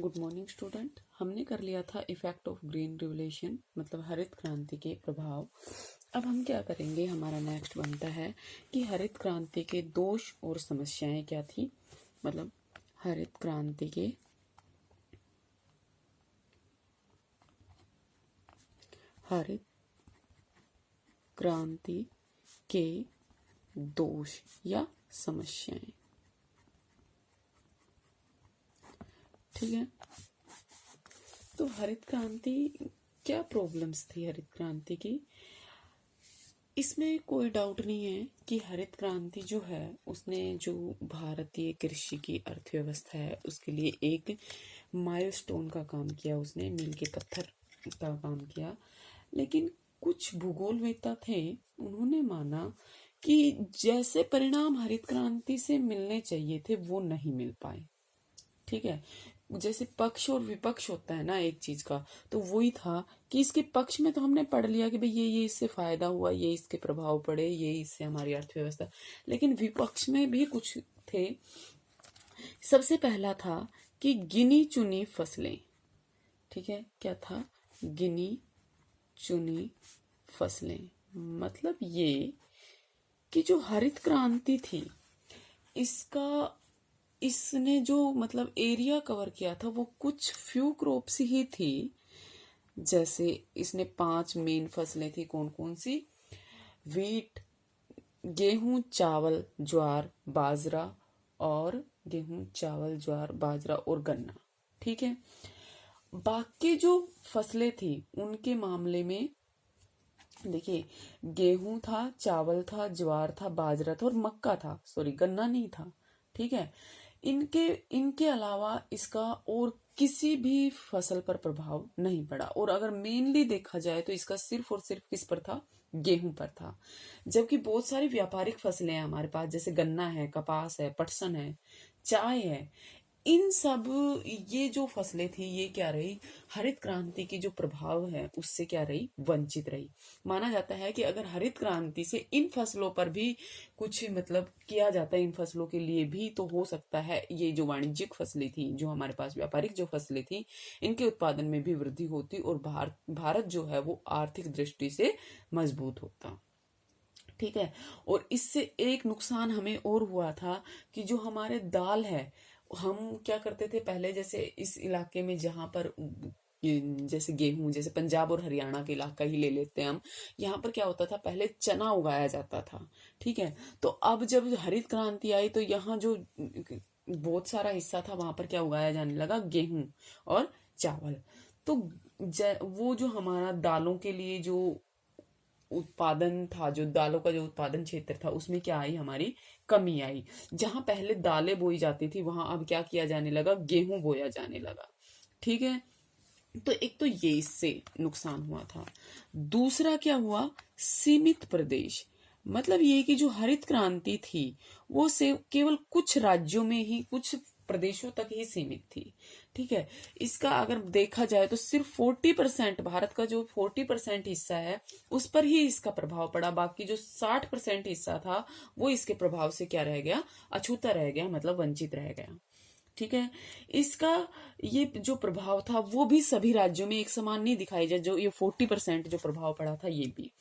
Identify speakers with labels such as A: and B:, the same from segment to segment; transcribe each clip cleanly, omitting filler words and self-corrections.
A: Good morning student. हमने कर लिया था इफेक्ट ऑफ ग्रीन रिवोल्यूशन मतलब हरित क्रांति के प्रभाव। अब हम क्या करेंगे, हमारा नेक्स्ट बनता है कि हरित क्रांति के दोष और समस्याएं क्या थी। मतलब हरित क्रांति के दोष या समस्याएं। ठीक है, तो हरित क्रांति क्या प्रॉब्लम्स थी हरित क्रांति की। इसमें कोई डाउट नहीं है कि हरित क्रांति जो है उसने जो भारतीय कृषि की अर्थव्यवस्था है उसके लिए एक माइलस्टोन का काम किया, उसने मील के पत्थर का काम किया। लेकिन कुछ भूगोलवेत्ता थे, उन्होंने माना कि जैसे परिणाम हरित क्रांति से मिलने चाहिए थे वो नहीं मिल पाए। ठीक है, जैसे पक्ष और विपक्ष होता है ना एक चीज का, तो वही था कि इसके पक्ष में तो हमने पढ़ लिया कि भाई ये इससे फायदा हुआ, ये इसके प्रभाव पड़े, ये इससे हमारी अर्थव्यवस्था। लेकिन विपक्ष में भी कुछ थे। सबसे पहला था कि गिनी चुनी फसलें। ठीक है, क्या था? गिनी चुनी फसलें। मतलब ये कि जो हरित क्रांति थी इसने जो मतलब एरिया कवर किया था वो कुछ फ्यू क्रॉप्स ही थी। जैसे इसने 5 मेन फसलें थी, कौन कौन सी? वीट, गेहूं, चावल, ज्वार, बाजरा और गन्ना। ठीक है, बाकी जो फसलें थी उनके मामले में देखिए, गेहूं था, चावल था, ज्वार था, बाजरा था और मक्का था, सॉरी गन्ना नहीं था। ठीक है, इनके अलावा इसका और किसी भी फसल पर प्रभाव नहीं पड़ा। और अगर मेनली देखा जाए तो इसका सिर्फ और सिर्फ किस पर था? गेहूं पर था। जबकि बहुत सारी व्यापारिक फसलें हैं हमारे पास, जैसे गन्ना है, कपास है, पटसन है, चाय है। इन सब ये जो फसलें थी ये क्या रही? हरित क्रांति की जो प्रभाव है उससे क्या रही? वंचित रही। माना जाता है कि अगर हरित क्रांति से इन फसलों पर भी कुछ मतलब किया जाता है, इन फसलों के लिए भी, तो हो सकता है ये जो वाणिज्यिक फसलें थी, जो हमारे पास व्यापारिक जो फसलें थी, इनके उत्पादन में भी वृद्धि होती और भारत जो है वो आर्थिक दृष्टि से मजबूत होता। ठीक है, और इससे एक नुकसान हमें और हुआ था कि जो हमारे दाल है, हम क्या करते थे पहले, जैसे इस इलाके में जहां पर जैसे गेहूं, जैसे पंजाब और हरियाणा के इलाका ही ले लेते हैं हम, यहाँ पर क्या होता था, पहले चना उगाया जाता था। ठीक है, तो अब जब हरित क्रांति आई तो यहाँ जो बहुत सारा हिस्सा था वहां पर क्या उगाया जाने लगा? गेहूं और चावल। तो वो जो हमारा दालों के लिए जो उत्पादन था, जो दालों का जो उत्पादन क्षेत्र था, उसमें क्या आई? हमारी कमी आई। जहां पहले दालें बोई जाती थी वहां अब क्या किया जाने लगा? गेहूं बोया जाने लगा। ठीक है, तो एक तो ये इससे नुकसान हुआ था। दूसरा क्या हुआ? सीमित प्रदेश। मतलब ये कि जो हरित क्रांति थी वो से केवल कुछ राज्यों में ही, कुछ प्रदेशों तक ही सीमित थी। ठीक है, इसका अगर देखा जाए तो सिर्फ 40%, भारत का जो 40% हिस्सा है उस पर ही इसका प्रभाव पड़ा। बाकी जो 60% हिस्सा था वो इसके प्रभाव से क्या रह गया? अछूता रह गया, मतलब वंचित रह गया। ठीक है, इसका ये जो प्रभाव था वो भी सभी राज्यों में एक समान नहीं दिखाई जाए। जो ये 40% जो प्रभाव पड़ा था ये भी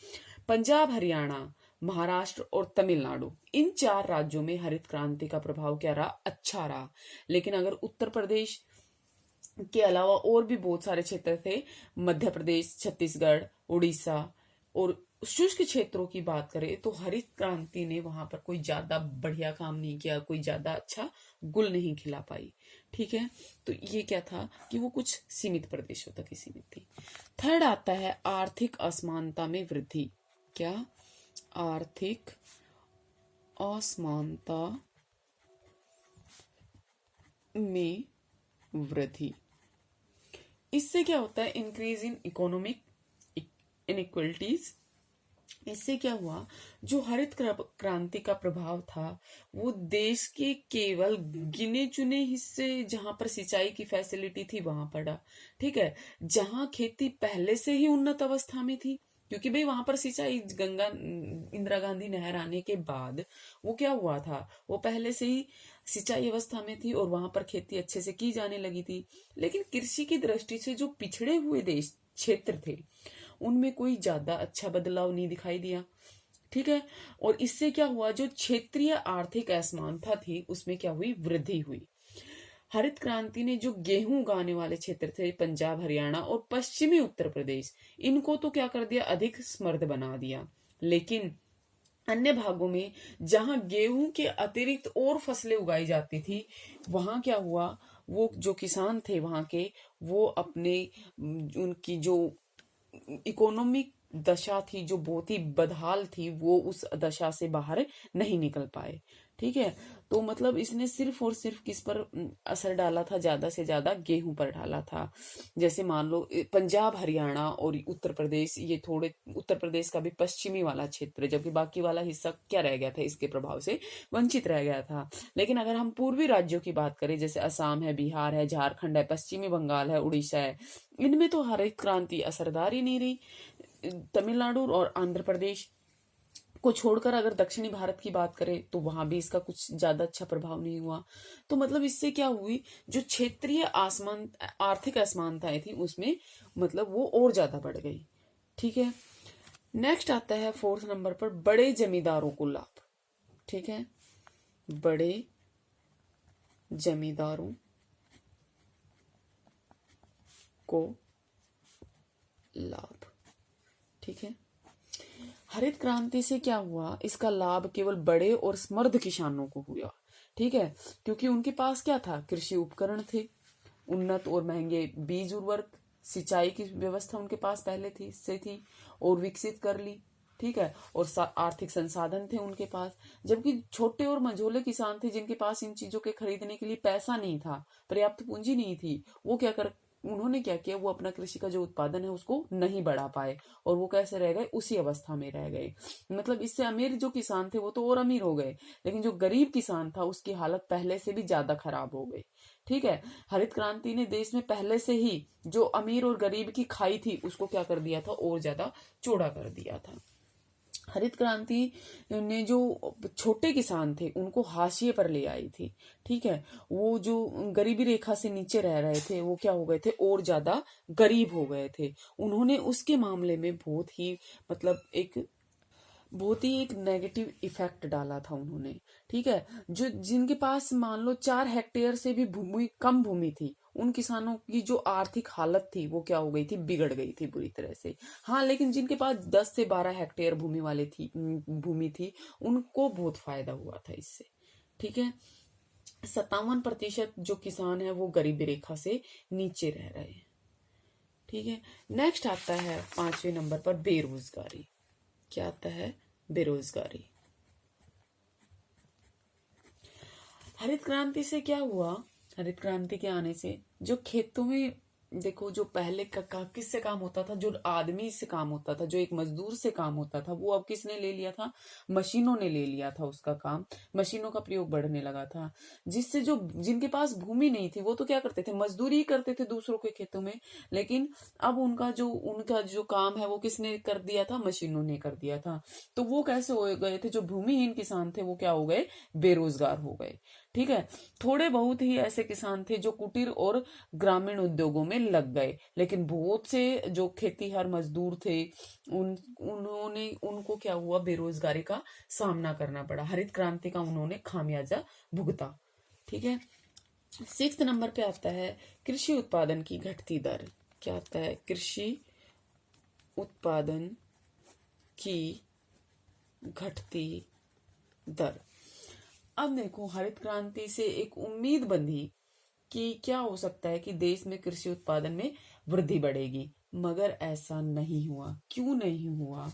A: पंजाब, हरियाणा, महाराष्ट्र और तमिलनाडु, इन 4 राज्यों में हरित क्रांति का प्रभाव क्या रहा? अच्छा रहा। लेकिन अगर उत्तर प्रदेश के अलावा और भी बहुत सारे क्षेत्र थे, मध्य प्रदेश, छत्तीसगढ़, उड़ीसा और शुष्क क्षेत्रों की बात करें तो हरित क्रांति ने वहां पर कोई ज्यादा बढ़िया काम नहीं किया, कोई ज्यादा अच्छा गुल नहीं खिला पाई। ठीक है, तो ये क्या था कि वो कुछ सीमित प्रदेशों तक ही सीमित थी। थर्ड आता है आर्थिक असमानता में वृद्धि। क्या? आर्थिक असमानता में वृद्धि। इससे क्या होता है? Increase in economic inequalities. इससे क्या हुआ? जो हरित क्रांति का प्रभाव था वो देश के केवल गिने चुने हिस्से, जहां पर सिंचाई की फैसिलिटी थी वहां पड़ा। ठीक है, जहां खेती पहले से ही उन्नत अवस्था में थी क्योंकि भाई वहां पर सिंचाई गंगा इंदिरा गांधी नहर आने के बाद वो क्या हुआ था, वो पहले से ही सिंचाई अवस्था में थी और वहां पर खेती अच्छे से की जाने लगी थी। लेकिन कृषि की दृष्टि से जो पिछड़े हुए देश क्षेत्र थे उनमें कोई ज्यादा अच्छा बदलाव नहीं दिखाई दिया। ठीक है। और इससे क्या हुआ, जो क्षेत्रीय आर्थिक असमानता थी उसमें क्या हुई, वृद्धि हुई। हरित क्रांति ने जो गेहूं उगाने वाले क्षेत्र थे, पंजाब, हरियाणा और पश्चिमी उत्तर प्रदेश, इनको तो क्या कर दिया, अधिक समृद्ध बना दिया। लेकिन अन्य भागों में जहां गेहूं के अतिरिक्त और फसलें उगाई जाती थी, वहां क्या हुआ, वो जो किसान थे वहां के, वो अपने उनकी जो इकोनॉमिक दशा थी, जो बहुत ही बदहाल थी, वो उस दशा से बाहर नहीं निकल पाए। ठीक है। तो मतलब इसने सिर्फ और सिर्फ किस पर असर डाला था, ज्यादा से ज्यादा गेहूं पर डाला था। जैसे मान लो पंजाब, हरियाणा और उत्तर प्रदेश, ये थोड़े उत्तर प्रदेश का भी पश्चिमी वाला क्षेत्र, जबकि बाकी वाला हिस्सा क्या रह गया था, इसके प्रभाव से वंचित रह गया था। लेकिन अगर हम पूर्वी राज्यों की बात करें, जैसे असम है, बिहार है, झारखंड है, पश्चिमी बंगाल है, उड़ीसा है, इनमें तो हरित क्रांति असरदार ही नहीं रही। तमिलनाडु और आंध्र प्रदेश को छोड़कर अगर दक्षिणी भारत की बात करें तो वहां भी इसका कुछ ज्यादा अच्छा प्रभाव नहीं हुआ। तो मतलब इससे क्या हुई, जो क्षेत्रीय आर्थिक असमानताएं थी उसमें मतलब वो और ज्यादा बढ़ गई। ठीक है। नेक्स्ट आता है 4th नंबर पर, बड़े जमींदारों को लाभ। ठीक है। बड़े जमींदारों को लाभ। ठीक है। हरित क्रांति से क्या हुआ, इसका लाभ केवल बड़े और समृद्ध किसानों को हुआ। ठीक है। क्योंकि उनके पास क्या था, कृषि उपकरण थे, उन्नत और महंगे बीज, उर्वरक, सिंचाई की व्यवस्था उनके पास पहले थी और विकसित कर ली। ठीक है। और आर्थिक संसाधन थे उनके पास। जबकि छोटे और मझोले किसान थे जिनके पास इन चीजों के खरीदने के लिए पैसा नहीं था, पर्याप्त पूंजी नहीं थी, उन्होंने क्या किया, वो अपना कृषि का जो उत्पादन है उसको नहीं बढ़ा पाए और वो कैसे रह गए, उसी अवस्था में रह गए। मतलब इससे अमीर जो किसान थे वो तो और अमीर हो गए, लेकिन जो गरीब किसान था उसकी हालत पहले से भी ज्यादा खराब हो गई। ठीक है। हरित क्रांति ने देश में पहले से ही जो अमीर और गरीब की खाई थी उसको क्या कर दिया था, और ज्यादा चौड़ा कर दिया था। हरित क्रांति ने जो छोटे किसान थे उनको हाशिए पर ले आई थी। ठीक है। वो जो गरीबी रेखा से नीचे रह रहे थे वो क्या हो गए थे, और ज्यादा गरीब हो गए थे। उन्होंने उसके मामले में बहुत ही एक नेगेटिव इफेक्ट डाला था उन्होंने। ठीक है। जो जिनके पास मान लो 4 हेक्टेयर से भी कम भूमि थी, उन किसानों की जो आर्थिक हालत थी वो क्या हो गई थी, बिगड़ गई थी बुरी तरह से। हाँ, लेकिन जिनके पास 10 से 12 हेक्टेयर भूमि थी उनको बहुत फायदा हुआ था इससे। ठीक है। 57% जो किसान है वो गरीबी रेखा से नीचे रह रहे हैं। ठीक है। नेक्स्ट आता है 5वें नंबर पर, बेरोजगारी। क्या आता है, बेरोजगारी। हरित क्रांति से क्या हुआ, हरित क्रांति के आने से जो खेतों में देखो, जो पहले का किससे काम होता था, जो आदमी से काम होता था, जो एक मजदूर से काम होता था, वो अब किसने ले लिया था, मशीनों ने ले लिया था उसका काम। मशीनों का प्रयोग बढ़ने लगा था, जिससे जो जिनके पास भूमि नहीं थी वो तो क्या करते थे, मजदूरी ही करते थे दूसरों के खेतों में। लेकिन अब उनका जो काम है वो किसने कर दिया था, मशीनों ने कर दिया था। तो वो कैसे हो गए थे, जो भूमिहीन किसान थे वो क्या हो गए, बेरोजगार हो गए। ठीक है। थोड़े बहुत ही ऐसे किसान थे जो कुटीर और ग्रामीण उद्योगों में लग गए, लेकिन बहुत से जो खेतीहर मजदूर थे उनको क्या हुआ, बेरोजगारी का सामना करना पड़ा। हरित क्रांति का उन्होंने खामियाजा भुगता। ठीक है। 6th नंबर पे आता है, कृषि उत्पादन की घटती दर। क्या आता है, कृषि उत्पादन की घटती दर। अब देखो, हरित क्रांति से एक उम्मीद बंधी कि क्या हो सकता है कि देश में कृषि उत्पादन में वृद्धि बढ़ेगी, मगर ऐसा नहीं हुआ। क्यों नहीं हुआ,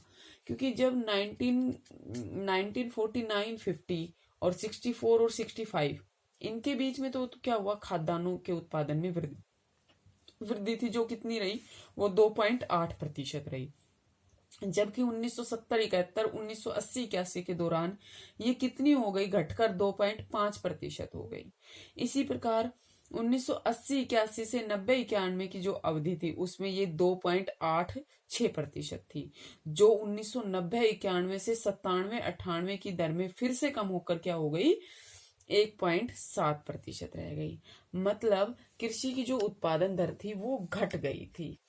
A: क्योंकि जब 1949, 50 और 64 और 65 इनके बीच में तो क्या हुआ, खाद्यान्नों के उत्पादन में वृद्धि थी, जो कितनी रही, वो 2.8% रही। जबकि 1970, 71, 1980, 81 के दौरान ये कितनी हो गई, घटकर 2.5% हो गई। इसी प्रकार 1980-81 से 90-91 की जो अवधि थी उसमें ये 2.86% थी, जो 1990-91 से 97-98 की दर में फिर से कम होकर क्या हो गई, 1.7% रह गई। मतलब कृषि की जो उत्पादन दर थी वो घट गई थी।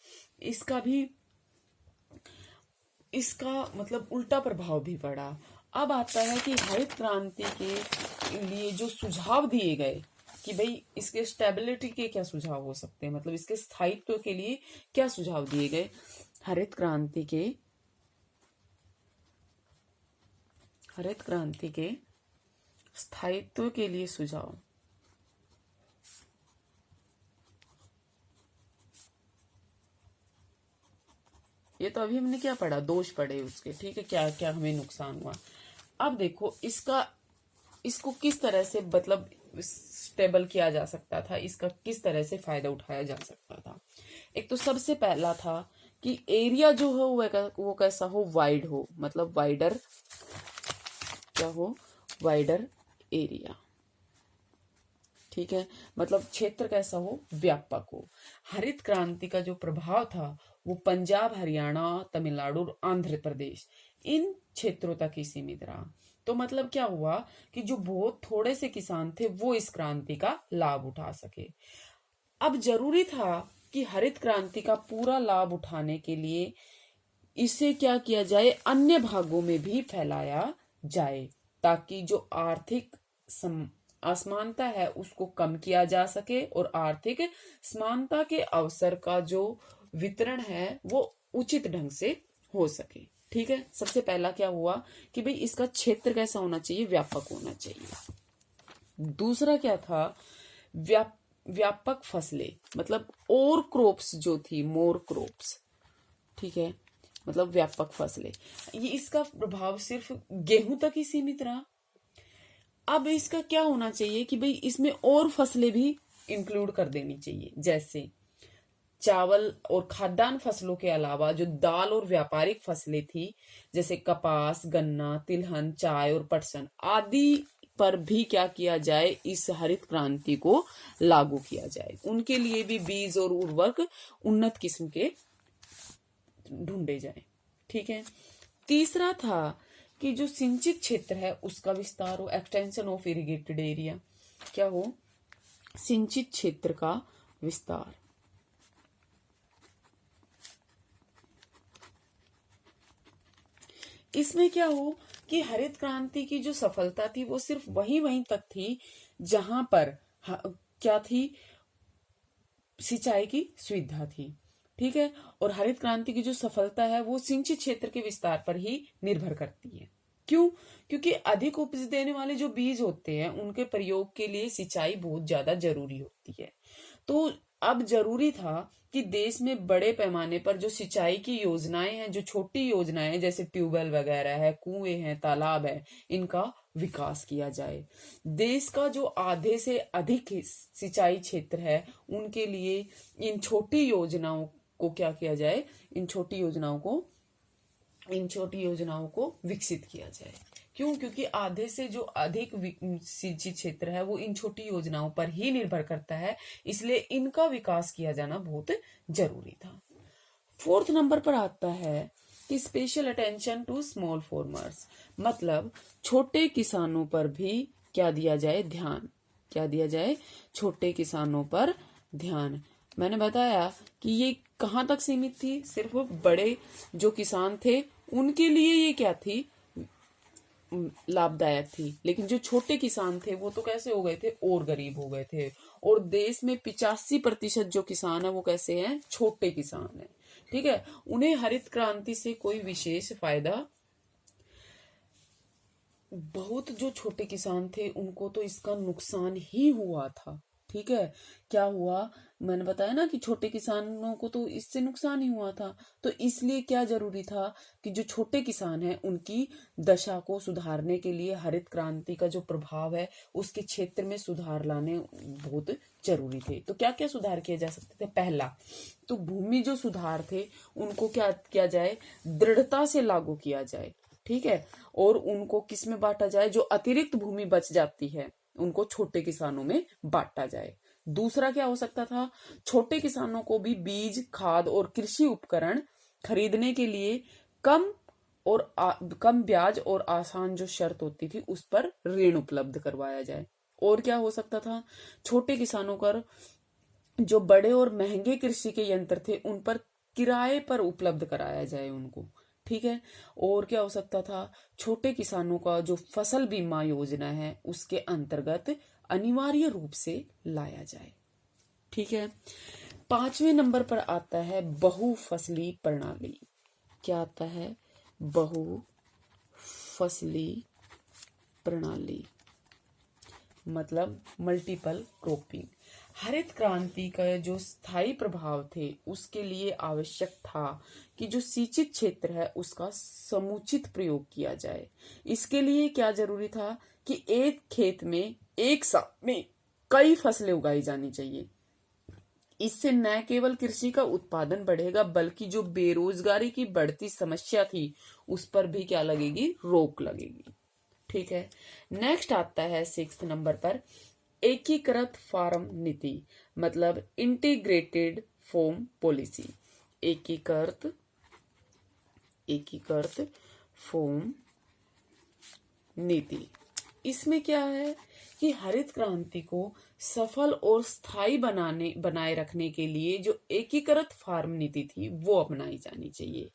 A: इसका मतलब उल्टा प्रभाव भी पड़ा। अब आता है कि हरित क्रांति के लिए जो सुझाव दिए गए कि भाई इसके स्टेबिलिटी के क्या सुझाव हो सकते हैं, मतलब इसके स्थायित्व के लिए क्या सुझाव दिए गए। हरित क्रांति के स्थायित्व के लिए सुझाव, ये तो अभी हमने क्या पढ़ा, दोष पढ़े उसके, ठीक है, क्या क्या हमें नुकसान हुआ। अब देखो इसको किस तरह से मतलब स्टेबल किया जा सकता था, इसका किस तरह से फायदा उठाया जा सकता था। एक तो सबसे पहला था कि एरिया जो हो वो कैसा हो, वाइड हो, मतलब वाइडर क्या हो, वाइडर एरिया, ठीक है, मतलब क्षेत्र कैसा हो, व्यापक हो। हरित क्रांति का जो प्रभाव था वो पंजाब, हरियाणा, तमिलनाडु और आंध्र प्रदेश, इन क्षेत्रों तक ही सीमित रहा। तो मतलब क्या हुआ कि जो बहुत थोड़े से किसान थे वो इस क्रांति का लाभ उठा सके। अब जरूरी था कि हरित क्रांति का पूरा लाभ उठाने के लिए इसे क्या किया जाए, अन्य भागों में भी फैलाया जाए, ताकि जो आर्थिक असमानता है उसको कम किया जा सके और आर्थिक समानता के अवसर का जो वितरण है वो उचित ढंग से हो सके। ठीक है, सबसे पहला क्या हुआ कि भाई इसका क्षेत्र कैसा होना चाहिए, व्यापक होना चाहिए। दूसरा क्या था, व्यापक फसलें, मतलब और क्रॉप्स जो थी, मोर क्रॉप्स, ठीक है, मतलब व्यापक फसलें। ये इसका प्रभाव सिर्फ गेहूं तक ही सीमित रहा। अब इसका क्या होना चाहिए कि भाई इसमें और फसलें भी इंक्लूड कर देनी चाहिए, जैसे चावल और खाद्यान्न फसलों के अलावा जो दाल और व्यापारिक फसलें थी, जैसे कपास, गन्ना, तिलहन, चाय और पटसन आदि पर भी क्या किया जाए, इस हरित क्रांति को लागू किया जाए। उनके लिए भी बीज और उर्वरक उन्नत किस्म के ढूंढे जाए। ठीक है, तीसरा था कि जो सिंचित क्षेत्र है उसका विस्तार हो, एक्सटेंशन ऑफ इरिगेटेड एरिया, क्या हो, सिंचित क्षेत्र का विस्तार। इसमें क्या हो कि हरित क्रांति की जो सफलता थी वो सिर्फ वहीं तक थी जहां पर क्या थी, सिंचाई की सुविधा थी। ठीक है, और हरित क्रांति की जो सफलता है वो सिंचित क्षेत्र के विस्तार पर ही निर्भर करती है। क्यों? क्योंकि अधिक उपज देने वाले जो बीज होते हैं उनके प्रयोग के लिए सिंचाई बहुत ज्यादा जरूरी होती है। तो अब जरूरी था कि देश में बड़े पैमाने पर जो सिंचाई की योजनाएं हैं, जो छोटी योजनाएं हैं, जैसे ट्यूबवेल वगैरह है, कुएं हैं, तालाब है, इनका विकास किया जाए। देश का जो आधे से अधिक सिंचाई क्षेत्र है उनके लिए इन छोटी योजनाओं को क्या किया जाए, इन छोटी योजनाओं को विकसित किया जाए। क्यों? क्योंकि आधे से जो अधिक सिंचित क्षेत्र है वो इन छोटी योजनाओं पर ही निर्भर करता है, इसलिए इनका विकास किया जाना बहुत जरूरी था। फोर्थ नंबर पर आता है कि special attention to small farmers, मतलब छोटे किसानों पर भी क्या दिया जाए, ध्यान। क्या दिया जाए? छोटे किसानों पर ध्यान। मैंने बताया कि ये कहाँ तक सीमित थी, सिर्फ बड़े जो किसान थे उनके लिए ये क्या थी, लाभदायक थी, लेकिन जो छोटे किसान थे वो तो कैसे हो गए थे, और गरीब हो गए थे। और देश में 85% जो किसान है वो कैसे हैं, छोटे किसान हैं। ठीक है, उन्हें हरित क्रांति से कोई विशेष फायदा, बहुत जो छोटे किसान थे उनको तो इसका नुकसान ही हुआ था। ठीक है, क्या हुआ, मैंने बताया ना कि छोटे किसानों को तो इससे नुकसान ही हुआ था। तो इसलिए क्या जरूरी था कि जो छोटे किसान हैं उनकी दशा को सुधारने के लिए हरित क्रांति का जो प्रभाव है उसके क्षेत्र में सुधार लाने बहुत जरूरी थे। तो क्या क्या सुधार किए जा सकते थे? पहला तो भूमि जो सुधार थे उनको क्या किया जाए, दृढ़ता से लागू किया जाए। ठीक है, और उनको किस में बांटा जाए, जो अतिरिक्त भूमि बच जाती है उनको छोटे किसानों में बांटा जाए। दूसरा क्या हो सकता था, छोटे किसानों को भी बीज, खाद और कृषि उपकरण खरीदने के लिए कम कम ब्याज और आसान जो शर्त होती थी उस पर ऋण उपलब्ध करवाया जाए। और क्या हो सकता था, छोटे किसानों पर जो बड़े और महंगे कृषि के यंत्र थे उन पर किराए पर उपलब्ध कराया जाए उनको। ठीक है। और क्या हो सकता था, छोटे किसानों का जो फसल बीमा योजना है उसके अंतर्गत अनिवार्य रूप से लाया जाए। ठीक है। 5वें नंबर पर आता है बहुफसली प्रणाली। क्या आता है, बहुफसली प्रणाली मतलब मल्टीपल क्रॉपिंग। हरित क्रांति का जो स्थायी प्रभाव थे उसके लिए आवश्यक था कि जो सिंचित क्षेत्र है उसका समुचित प्रयोग किया जाए। इसके लिए क्या जरूरी था कि एक खेत में एक साथ में कई फसलें उगाई जानी चाहिए। इससे न केवल कृषि का उत्पादन बढ़ेगा बल्कि जो बेरोजगारी की बढ़ती समस्या थी उस पर भी क्या लगेगी, रोक लगेगी। ठीक है। नेक्स्ट आता है 6 नंबर पर एकीकृत फार्म नीति मतलब इंटीग्रेटेड फार्म पॉलिसी। एकीकृत फार्म नीति, इसमें क्या है कि हरित क्रांति को सफल और स्थायी बनाए रखने के लिए जो एकीकृत फार्म नीति थी वो अपनाई जानी चाहिए।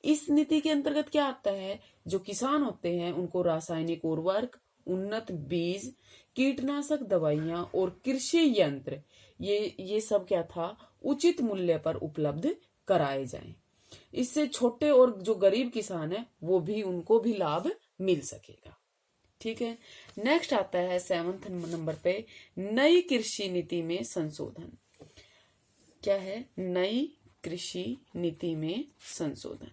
A: इस नीति के अंतर्गत क्या आता है, जो किसान होते हैं उनको रासायनिक उर्वरक, उन्नत बीज, कीटनाशक दवाइयां और कृषि यंत्र ये सब क्या था, उचित मूल्य पर उपलब्ध कराए जाएं। इससे छोटे और जो गरीब किसान है वो भी, उनको भी लाभ मिल सकेगा। ठीक है। नेक्स्ट आता है 7 नंबर पे नई कृषि नीति में संशोधन। क्या है, नई कृषि नीति में संशोधन।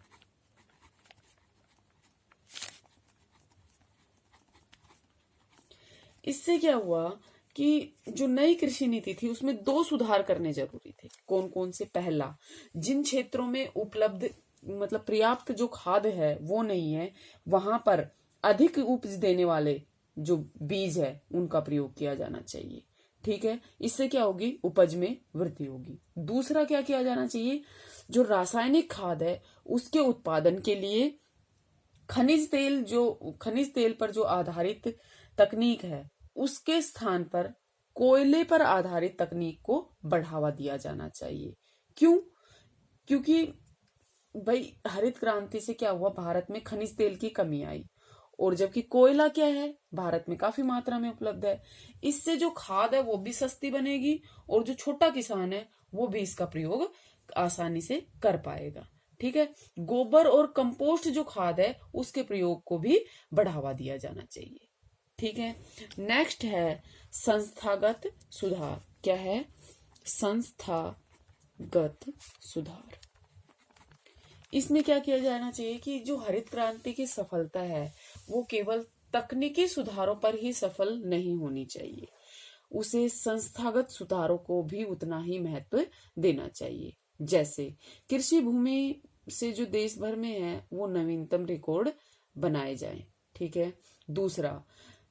A: इससे क्या हुआ कि जो नई कृषि नीति थी उसमें 2 सुधार करने जरूरी थे। कौन कौन से, पहला, जिन क्षेत्रों में उपलब्ध मतलब पर्याप्त जो खाद है वो नहीं है वहां पर अधिक उपज देने वाले जो बीज है उनका प्रयोग किया जाना चाहिए। ठीक है। इससे क्या होगी, उपज में वृद्धि होगी। दूसरा क्या किया जाना चाहिए, जो रासायनिक खाद है उसके उत्पादन के लिए खनिज तेल पर जो आधारित तकनीक है उसके स्थान पर कोयले पर आधारित तकनीक को बढ़ावा दिया जाना चाहिए। क्यों? क्योंकि भाई हरित क्रांति से क्या हुआ, भारत में खनिज तेल की कमी आई और जबकि कोयला क्या है, भारत में काफी मात्रा में उपलब्ध है। इससे जो खाद है वो भी सस्ती बनेगी और जो छोटा किसान है वो भी इसका प्रयोग आसानी से कर पाएगा। ठीक है। गोबर और कंपोस्ट जो खाद है उसके प्रयोग को भी बढ़ावा दिया जाना चाहिए। ठीक है। नेक्स्ट है संस्थागत सुधार। क्या है, संस्थागत सुधार। इसमें क्या किया जाना चाहिए कि जो हरित क्रांति की सफलता है वो केवल तकनीकी सुधारों पर ही सफल नहीं होनी चाहिए, उसे संस्थागत सुधारों को भी उतना ही महत्व देना चाहिए। जैसे कृषि भूमि से जो देश भर में है वो नवीनतम रिकॉर्ड बनाए जाए। ठीक है। दूसरा,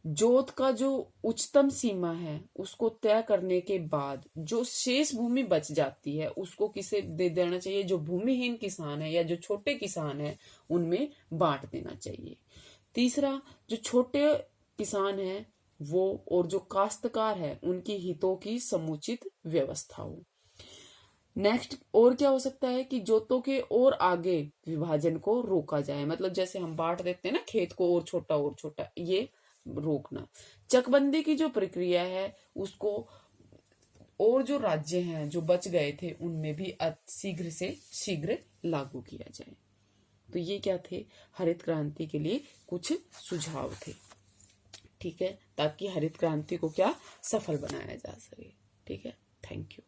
A: जोत का जो उच्चतम सीमा है उसको तय करने के बाद जो शेष भूमि बच जाती है उसको किसे दे देना चाहिए, जो भूमिहीन किसान है या जो छोटे किसान है उनमें बांट देना चाहिए। तीसरा, जो छोटे किसान है वो और जो काश्तकार है उनकी हितों की समुचित व्यवस्था हो। नेक्स्ट और क्या हो सकता है कि जोतों के और आगे विभाजन को रोका जाए, मतलब जैसे हम बांट देते हैं ना खेत को और छोटा, ये रोकना। चकबंदी की जो प्रक्रिया है उसको और जो राज्य हैं जो बच गए थे उनमें भी शीघ्र से शीघ्र लागू किया जाए। तो ये क्या थे, हरित क्रांति के लिए कुछ सुझाव थे। ठीक है, ताकि हरित क्रांति को क्या सफल बनाया जा सके। ठीक है, थैंक यू।